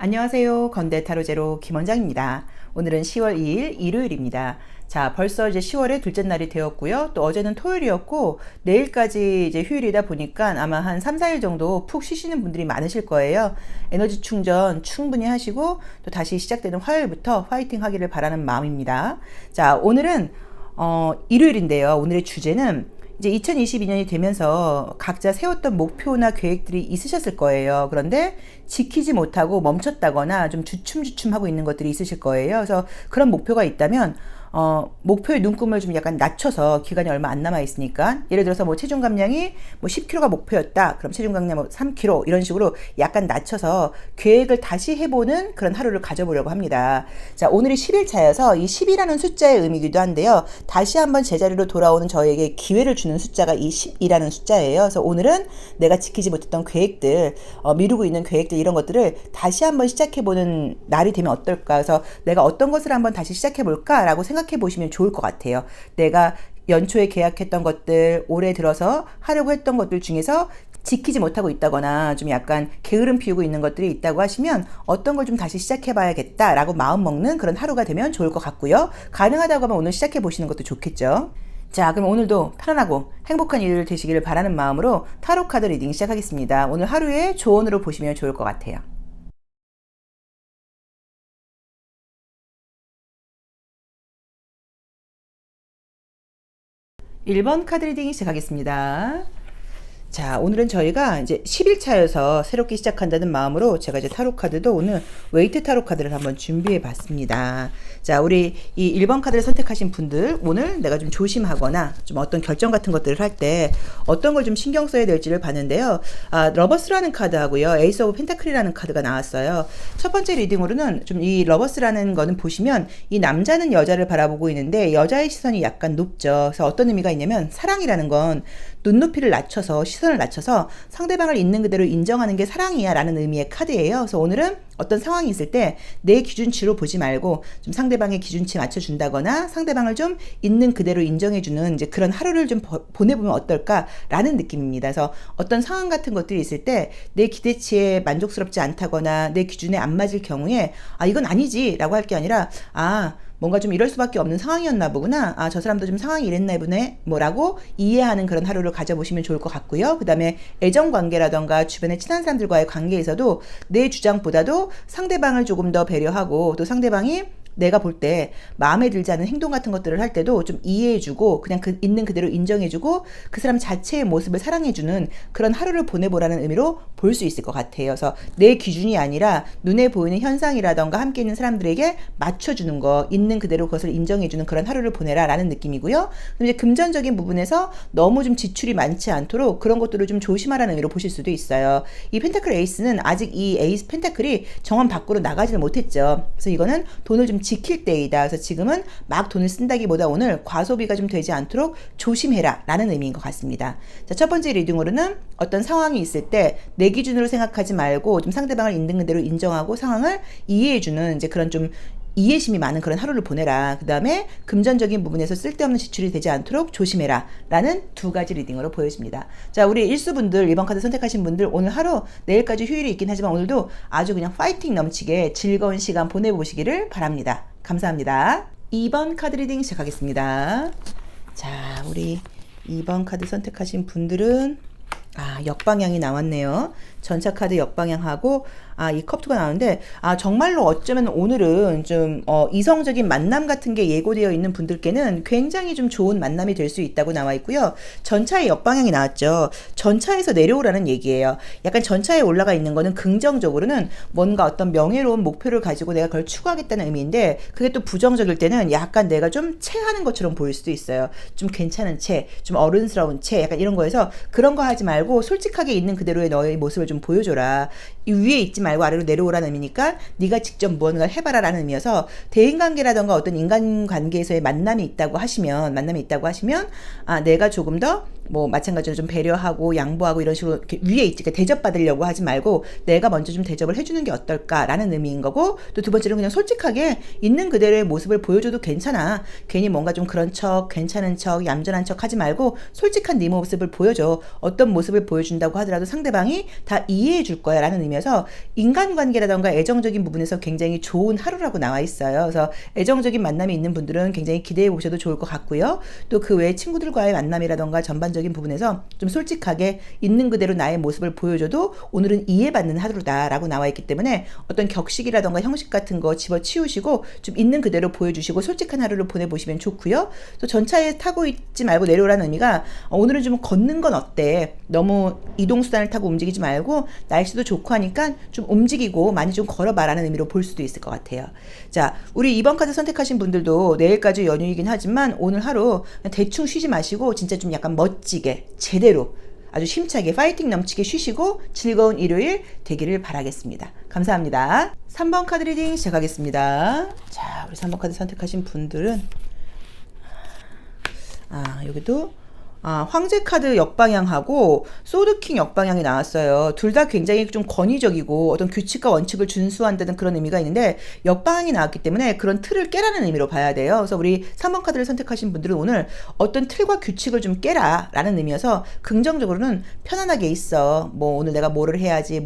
안녕하세요. 건대 타로제로 김원장입니다. 오늘은 10월 2일 일요일입니다. 자, 벌써 이제 10월의 둘째 날이 되었고요. 또 어제는 토요일이었고 내일까지 이제 휴일이다 보니까 아마 한 3, 4일 정도 푹 쉬시는 분들이 많으실 거예요. 에너지 충전 충분히 하시고 또 다시 시작되는 화요일부터 화이팅 하기를 바라는 마음입니다. 자, 오늘은 일요일인데요. 오늘의 주제는 이제 2022년이 되면서 각자 세웠던 목표나 계획들이 있으셨을 거예요. 그런데 지키지 못하고 멈췄다거나 좀 주춤주춤하고 있는 것들이 있으실 거예요. 그래서 그런 목표가 있다면 목표의 눈금을 좀 약간 낮춰서 기간이 얼마 안 남아 있으니까 예를 들어서 뭐 체중 감량이 뭐 10kg가 목표였다. 그럼 체중 감량 뭐 3kg 이런 식으로 약간 낮춰서 계획을 다시 해보는 그런 하루를 가져보려고 합니다. 자, 오늘이 10일차여서 이 10이라는 숫자의 의미이기도 한데요. 다시 한번 제자리로 돌아오는 저에게 기회를 주는 숫자가 이 10이라는 숫자예요. 그래서 오늘은 내가 지키지 못했던 계획들, 미루고 있는 계획들 이런 것들을 다시 한번 시작해보는 날이 되면 어떨까. 그래서 내가 어떤 것을 한번 다시 시작해볼까라고 생각해 보시면 좋을 것 같아요. 내가 연초에 계약했던 것들, 올해 들어서 하려고 했던 것들 중에서 지키지 못하고 있다거나 좀 약간 게으름 피우고 있는 것들이 있다고 하시면 어떤 걸 좀 다시 시작해봐야겠다라고 마음 먹는 그런 하루가 되면 좋을 것 같고요. 가능하다고 하면 오늘 시작해 보시는 것도 좋겠죠. 자, 그럼 오늘도 편안하고 행복한 일요일 되시기를 바라는 마음으로 타로 카드 리딩 시작하겠습니다. 오늘 하루의 조언으로 보시면 좋을 것 같아요. 1번 카드 리딩 시작하겠습니다. 자, 오늘은 저희가 이제 10일차여서 새롭게 시작한다는 마음으로 제가 이제 타로 카드도 오늘 웨이트 타로 카드를 한번 준비해 봤습니다. 자, 우리 이 1번 카드를 선택하신 분들, 오늘 내가 좀 조심하거나 좀 어떤 결정 같은 것들을 할 때 어떤 걸 좀 신경 써야 될지를 봤는데요. 러버스라는 카드하고요. 에이스 오브 펜타클이라는 카드가 나왔어요. 첫 번째 리딩으로는 좀 이 러버스라는 거는 보시면 이 남자는 여자를 바라보고 있는데 여자의 시선이 약간 높죠. 그래서 어떤 의미가 있냐면 사랑이라는 건 눈높이를 낮춰서 시선을 낮춰서 상대방을 있는 그대로 인정하는 게 사랑이야 라는 의미의 카드예요. 그래서 오늘은 어떤 상황이 있을 때 내 기준치로 보지 말고 좀 상대방의 기준치에 맞춰준다거나 상대방을 좀 있는 그대로 인정해주는 이제 그런 하루를 좀 보내보면 어떨까라는 느낌입니다. 그래서 어떤 상황 같은 것들이 있을 때 내 기대치에 만족스럽지 않다거나 내 기준에 안 맞을 경우에 이건 아니지 라고 할 게 아니라 뭔가 좀 이럴 수밖에 없는 상황이었나 보구나. 저 사람도 좀 상황이 이랬나 보네. 뭐라고 이해하는 그런 하루를 가져보시면 좋을 것 같고요. 그 다음에 애정관계라던가 주변에 친한 사람들과의 관계에서도 내 주장보다도 상대방을 조금 더 배려하고 또 상대방이 내가 볼 때 마음에 들지 않은 행동 같은 것들을 할 때도 좀 이해해주고 그냥 있는 그대로 인정해주고 그 사람 자체의 모습을 사랑해주는 그런 하루를 보내보라는 의미로 볼 수 있을 것 같아요. 그래서 내 기준이 아니라 눈에 보이는 현상이라던가 함께 있는 사람들에게 맞춰주는 거, 있는 그대로 그것을 인정해주는 그런 하루를 보내라 라는 느낌이고요. 그럼 이제 금전적인 부분에서 너무 좀 지출이 많지 않도록 그런 것들을 좀 조심하라는 의미로 보실 수도 있어요. 이 펜타클 에이스는 아직 이 에이스 펜타클이 정원 밖으로 나가지를 못했죠. 그래서 이거는 돈을 좀 지킬 때이다. 그래서 지금은 막 돈을 쓴다기보다 오늘 과소비가 좀 되지 않도록 조심해라 라는 의미인 것 같습니다. 자, 첫 번째 리딩으로는 어떤 상황이 있을 때 내 기준으로 생각하지 말고 좀 상대방을 있는 그대로 인정하고 상황을 이해해주는 이제 그런 좀 이해심이 많은 그런 하루를 보내라. 그 다음에 금전적인 부분에서 쓸데없는 지출이 되지 않도록 조심해라 라는 두 가지 리딩으로 보여집니다. 자, 우리 일수분들 1번 카드 선택하신 분들 오늘 하루 내일까지 휴일이 있긴 하지만 오늘도 아주 그냥 파이팅 넘치게 즐거운 시간 보내보시기를 바랍니다. 감사합니다. 2번 카드 리딩 시작하겠습니다. 자, 우리 2번 카드 선택하신 분들은 역방향이 나왔네요. 전차 카드 역방향하고 이 컵투가 나오는데 정말로 어쩌면 오늘은 좀 이성적인 만남 같은 게 예고되어 있는 분들께는 굉장히 좀 좋은 만남이 될 수 있다고 나와 있고요. 전차의 역방향이 나왔죠. 전차에서 내려오라는 얘기예요. 약간 전차에 올라가 있는 거는 긍정적으로는 뭔가 어떤 명예로운 목표를 가지고 내가 그걸 추구하겠다는 의미인데 그게 또 부정적일 때는 약간 내가 좀 체하는 것처럼 보일 수도 있어요. 좀 괜찮은 체, 좀 어른스러운 체 약간 이런 거에서 그런 거 하지 말고 솔직하게 있는 그대로의 너의 모습을 좀 보여줘라. 이 위에 있지 말고 아래로 내려오라는 의미니까 네가 직접 무언가를 해봐라 라는 의미여서 대인관계라던가 어떤 인간관계에서의 만남이 있다고 하시면 내가 조금 더 뭐 마찬가지로 좀 배려하고 양보하고 이런 식으로 이렇게 위에 있지, 그러니까 대접받으려고 하지 말고 내가 먼저 좀 대접을 해주는 게 어떨까라는 의미인 거고, 또 두 번째는 그냥 솔직하게 있는 그대로의 모습을 보여줘도 괜찮아. 괜히 뭔가 좀 그런 척, 괜찮은 척, 얌전한 척 하지 말고 솔직한 네 모습을 보여줘. 어떤 모습을 보여준다고 하더라도 상대방이 다 이해해 줄 거야 라는 의미여서 인간관계라던가 애정적인 부분에서 굉장히 좋은 하루라고 나와 있어요. 그래서 애정적인 만남이 있는 분들은 굉장히 기대해 보셔도 좋을 것 같고요. 또 그 외에 친구들과의 만남이라던가 전반적인 부분에서 좀 솔직하게 있는 그대로 나의 모습을 보여줘도 오늘은 이해받는 하루다라고 나와 있기 때문에 어떤 격식이라던가 형식 같은 거 집어치우시고 좀 있는 그대로 보여주시고 솔직한 하루를 보내보시면 좋고요. 또 전차에 타고 있지 말고 내려오라는 의미가 오늘은 좀 걷는 건 어때? 너무 이동수단을 타고 움직이지 말고 날씨도 좋고 하니까 좀 움직이고 많이 좀 걸어봐라는 의미로 볼 수도 있을 것 같아요. 자, 우리 2번 카드 선택하신 분들도 내일까지 연휴이긴 하지만 오늘 하루 대충 쉬지 마시고 진짜 좀 약간 멋지게 제대로 아주 힘차게 파이팅 넘치게 쉬시고 즐거운 일요일 되기를 바라겠습니다. 감사합니다. 3번 카드 리딩 시작하겠습니다. 자, 우리 3번 카드 선택하신 분들은 여기도 황제 카드 역방향하고 소드킹 역방향이 나왔어요. 둘 다 굉장히 좀 권위적이고 어떤 규칙과 원칙을 준수한다는 그런 의미가 있는데 역방향이 나왔기 때문에 그런 틀을 깨라는 의미로 봐야 돼요. 그래서 우리 3번 카드를 선택하신 분들은 오늘 어떤 틀과 규칙을 좀 깨라 라는 의미여서 긍정적으로는 편안하게 있어. 뭐 오늘 내가 뭐를 해야지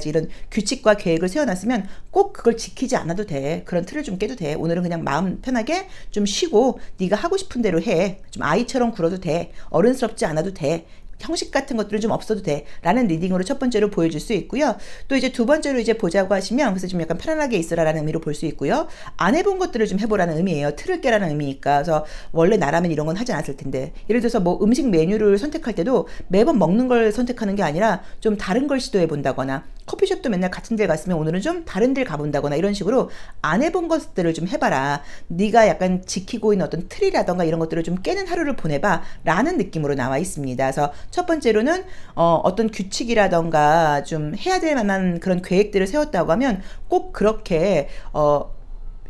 이런 규칙과 계획을 세워놨으면 꼭 그걸 지키지 않아도 돼. 그런 틀을 좀 깨도 돼. 오늘은 그냥 마음 편하게 좀 쉬고 네가 하고 싶은 대로 해. 좀 아이처럼 굴어도 돼. 어른스럽지 않아도 돼. 형식 같은 것들은 좀 없어도 돼 라는 리딩으로 첫 번째로 보여줄 수 있고요. 또 이제 두 번째로 이제 보자고 하시면 그래서 좀 약간 편안하게 있어라 라는 의미로 볼 수 있고요. 안 해본 것들을 좀 해보라는 의미예요. 틀을 깨라는 의미니까. 그래서 원래 나라면 이런 건 하지 않았을 텐데, 예를 들어서 뭐 음식 메뉴를 선택할 때도 매번 먹는 걸 선택하는 게 아니라 좀 다른 걸 시도해 본다거나, 커피숍도 맨날 같은 데 갔으면 오늘은 좀 다른 데를 가본다거나 이런 식으로 안 해본 것들을 좀 해봐라. 네가 약간 지키고 있는 어떤 틀이라던가 이런 것들을 좀 깨는 하루를 보내봐 라는 느낌으로 나와 있습니다. 그래서 첫 번째로는 어떤 규칙이라던가 좀 해야 될 만한 그런 계획들을 세웠다고 하면 꼭 그렇게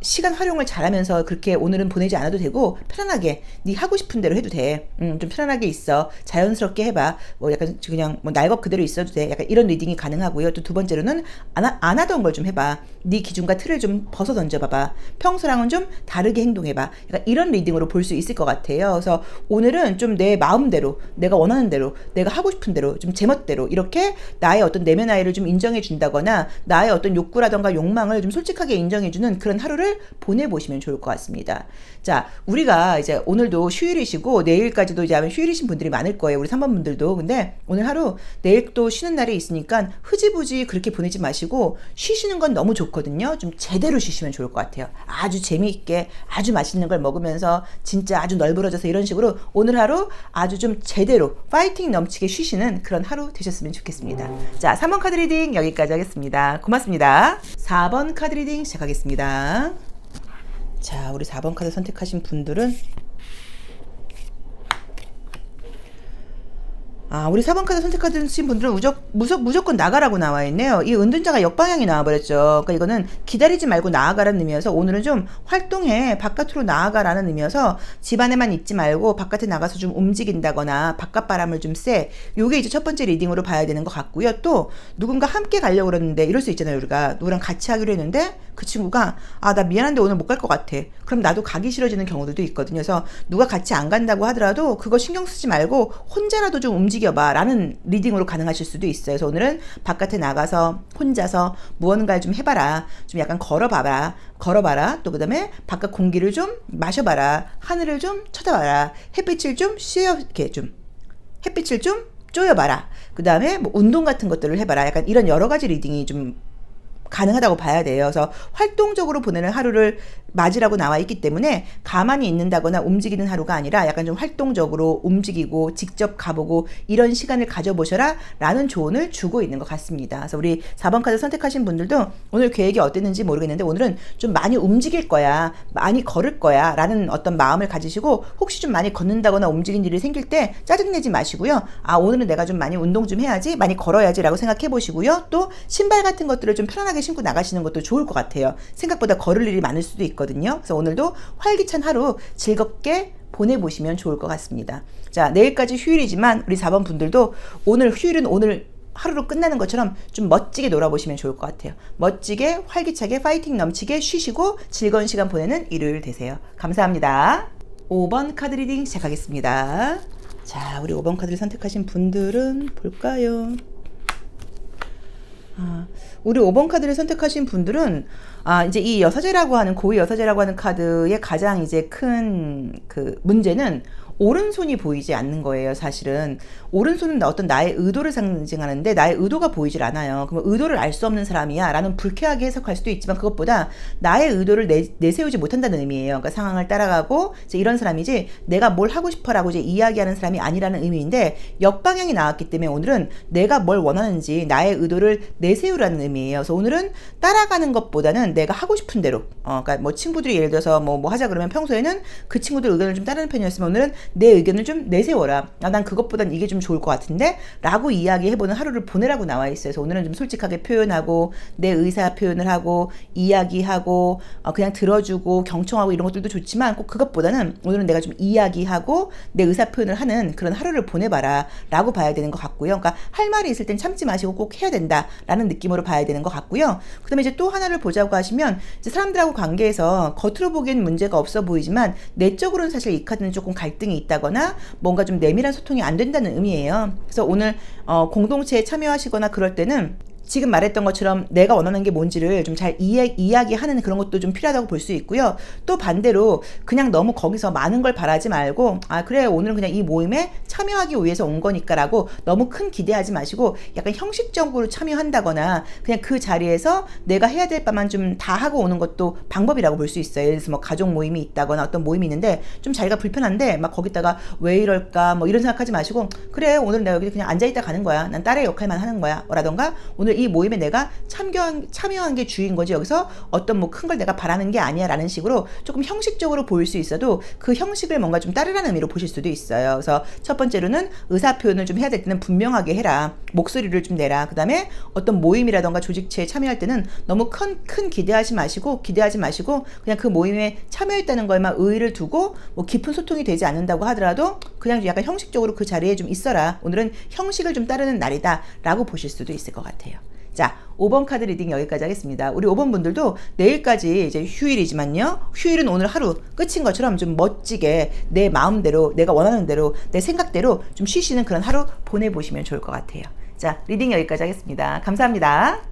시간 활용을 잘하면서 그렇게 오늘은 보내지 않아도 되고 편안하게 네 하고 싶은 대로 해도 돼. 좀 편안하게 있어. 자연스럽게 해봐. 뭐 약간 그냥 뭐 날것 그대로 있어도 돼. 약간 이런 리딩이 가능하고요. 또 두 번째로는 안 하던 걸 좀 해봐. 네 기준과 틀을 좀 벗어 던져봐봐. 평소랑은 좀 다르게 행동해봐. 약간 이런 리딩으로 볼 수 있을 것 같아요. 그래서 오늘은 좀 내 마음대로, 내가 원하는 대로, 내가 하고 싶은 대로, 좀 제멋대로 이렇게 나의 어떤 내면 아이를 좀 인정해 준다거나 나의 어떤 욕구라던가 욕망을 좀 솔직하게 인정해 주는 그런 하루를 보내보시면 좋을 것 같습니다. 자, 우리가 이제 오늘도 휴일이시고 내일까지도 이제 아마 휴일이신 분들이 많을 거예요. 우리 3번 분들도. 근데 오늘 하루 내일 또 쉬는 날이 있으니까 흐지부지 그렇게 보내지 마시고 쉬시는 건 너무 좋거든요. 좀 제대로 쉬시면 좋을 것 같아요. 아주 재미있게 아주 맛있는 걸 먹으면서 진짜 아주 널브러져서 이런 식으로 오늘 하루 아주 좀 제대로 파이팅 넘치게 쉬시는 그런 하루 되셨으면 좋겠습니다. 자, 3번 카드 리딩 여기까지 하겠습니다. 고맙습니다. 4번 카드 리딩 시작하겠습니다. 자, 우리 4번 카드 선택하신 분들은 우리 4번 카드 선택하신 분들은 무조건 나가라고 나와 있네요. 이 은둔자가 역방향이 나와버렸죠. 그러니까 이거는 기다리지 말고 나아가라는 의미여서 오늘은 좀 활동해, 바깥으로 나아가라는 의미여서 집안에만 있지 말고 바깥에 나가서 좀 움직인다거나 바깥 바람을 좀 쐬. 요게 이제 첫 번째 리딩으로 봐야 되는 것 같고요. 또 누군가 함께 가려고 그러는데 이럴 수 있잖아요. 우리가 누구랑 같이 하기로 했는데 그 친구가 나 미안한데 오늘 못 갈 것 같아. 그럼 나도 가기 싫어지는 경우들도 있거든요. 그래서 누가 같이 안 간다고 하더라도 그거 신경 쓰지 말고 혼자라도 좀 움직여봐 라는 리딩으로 가능하실 수도 있어요. 그래서 오늘은 바깥에 나가서 혼자서 무언가를 좀 해봐라. 좀 약간 걸어봐라. 또 그 다음에 바깥 공기를 좀 마셔봐라. 하늘을 좀 쳐다봐라. 햇빛을 좀 햇빛을 좀 쪼여봐라. 그 다음에 뭐 운동 같은 것들을 해봐라. 약간 이런 여러 가지 리딩이 좀 가능하다고 봐야 돼요. 그래서 활동적으로 보내는 하루를 맞이라고 나와 있기 때문에 가만히 있는다거나 움직이는 하루가 아니라 약간 좀 활동적으로 움직이고 직접 가보고 이런 시간을 가져보셔라 라는 조언을 주고 있는 것 같습니다. 그래서 우리 4번 카드 선택하신 분들도 오늘 계획이 어땠는지 모르겠는데 오늘은 좀 많이 움직일 거야, 많이 걸을 거야 라는 어떤 마음을 가지시고 혹시 좀 많이 걷는다거나 움직인 일이 생길 때 짜증내지 마시고요. 오늘은 내가 좀 많이 운동 좀 해야지, 많이 걸어야지 라고 생각해 보시고요. 또 신발 같은 것들을 좀 편안하게 신고 나가시는 것도 좋을 것 같아요. 생각보다 걸을 일이 많을 수도 있거든요. 그래서 오늘도 활기찬 하루 즐겁게 보내보시면 좋을 것 같습니다. 자, 내일까지 휴일이지만 우리 4번 분들도 오늘 휴일은 오늘 하루로 끝나는 것처럼 좀 멋지게 놀아보시면 좋을 것 같아요. 멋지게 활기차게 파이팅 넘치게 쉬시고 즐거운 시간 보내는 일요일 되세요. 감사합니다. 5번 카드 리딩 시작하겠습니다. 자, 우리 5번 카드를 선택하신 분들은 볼까요? 우리 5번 카드를 선택하신 분들은 이제 이 여사제라고 하는 고위 여사제라고 하는 카드의 가장 이제 큰 그 문제는 오른손이 보이지 않는 거예요. 사실은 오른손은 어떤 나의 의도를 상징하는데 나의 의도가 보이질 않아요. 그럼 의도를 알 수 없는 사람이야 라는 불쾌하게 해석할 수도 있지만 그것보다 나의 의도를 내세우지 못한다는 의미예요. 그러니까 상황을 따라가고 이제 이런 사람이지 내가 뭘 하고 싶어라고 이제 이야기하는 사람이 아니라는 의미인데 역방향이 나왔기 때문에 오늘은 내가 뭘 원하는지 나의 의도를 내세우라는 의미예요. 그래서 오늘은 따라가는 것보다는 내가 하고 싶은 대로 그러니까 뭐 친구들이 예를 들어서 뭐 하자 그러면 평소에는 그 친구들 의견을 좀 따르는 편이었으면 오늘은 내 의견을 좀 내세워라. 난 그것보단 이게 좀 좋을 것 같은데 라고 이야기해보는 하루를 보내라고 나와 있어요. 그래서 오늘은 좀 솔직하게 표현하고 내 의사 표현을 하고 이야기하고 그냥 들어주고 경청하고 이런 것들도 좋지만 꼭 그것보다는 오늘은 내가 좀 이야기하고 내 의사 표현을 하는 그런 하루를 보내봐라 라고 봐야 되는 것 같고요. 그러니까 할 말이 있을 땐 참지 마시고 꼭 해야 된다 라는 느낌으로 봐야 되는 것 같고요. 그 다음에 이제 또 하나를 보자고 하시면 이제 사람들하고 관계에서 겉으로 보기엔 문제가 없어 보이지만 내적으로는 사실 이 카드는 조금 갈등이 있다거나 뭔가 좀 내밀한 소통이 안 된다는 의미예요. 그래서 오늘 공동체에 참여하시거나 그럴 때는 지금 말했던 것처럼 내가 원하는 게 뭔지를 좀 잘 이야기하는 그런 것도 좀 필요하다고 볼 수 있고요. 또 반대로 그냥 너무 거기서 많은 걸 바라지 말고 그래 오늘은 그냥 이 모임에 참여하기 위해서 온 거니까 라고 너무 큰 기대하지 마시고 약간 형식적으로 참여한다거나 그냥 그 자리에서 내가 해야 될 바만 좀 다 하고 오는 것도 방법이라고 볼 수 있어요. 예를 들어서 뭐 가족 모임이 있다거나 어떤 모임이 있는데 좀 자리가 불편한데 막 거기다가 왜 이럴까 뭐 이런 생각하지 마시고 그래 오늘은 내가 여기 그냥 앉아있다 가는 거야. 난 딸의 역할만 하는 거야. 라던가 오늘 이 모임에 내가 참여한 게 주인 거지 여기서 어떤 뭐 큰 걸 내가 바라는 게 아니야 라는 식으로 조금 형식적으로 보일 수 있어도 그 형식을 뭔가 좀 따르라는 의미로 보실 수도 있어요. 그래서 첫 번째로는 의사 표현을 좀 해야 될 때는 분명하게 해라. 목소리를 좀 내라. 그 다음에 어떤 모임이라던가 조직체에 참여할 때는 너무 큰 기대하지 마시고 그냥 그 모임에 참여했다는 거에만 의의를 두고 뭐 깊은 소통이 되지 않는다고 하더라도 그냥 약간 형식적으로 그 자리에 좀 있어라. 오늘은 형식을 좀 따르는 날이다 라고 보실 수도 있을 것 같아요. 자, 5번 카드 리딩 여기까지 하겠습니다. 우리 5번 분들도 내일까지 이제 휴일이지만요. 휴일은 오늘 하루 끝인 것처럼 좀 멋지게 내 마음대로 내가 원하는 대로 내 생각대로 좀 쉬시는 그런 하루 보내보시면 좋을 것 같아요. 자, 리딩 여기까지 하겠습니다. 감사합니다.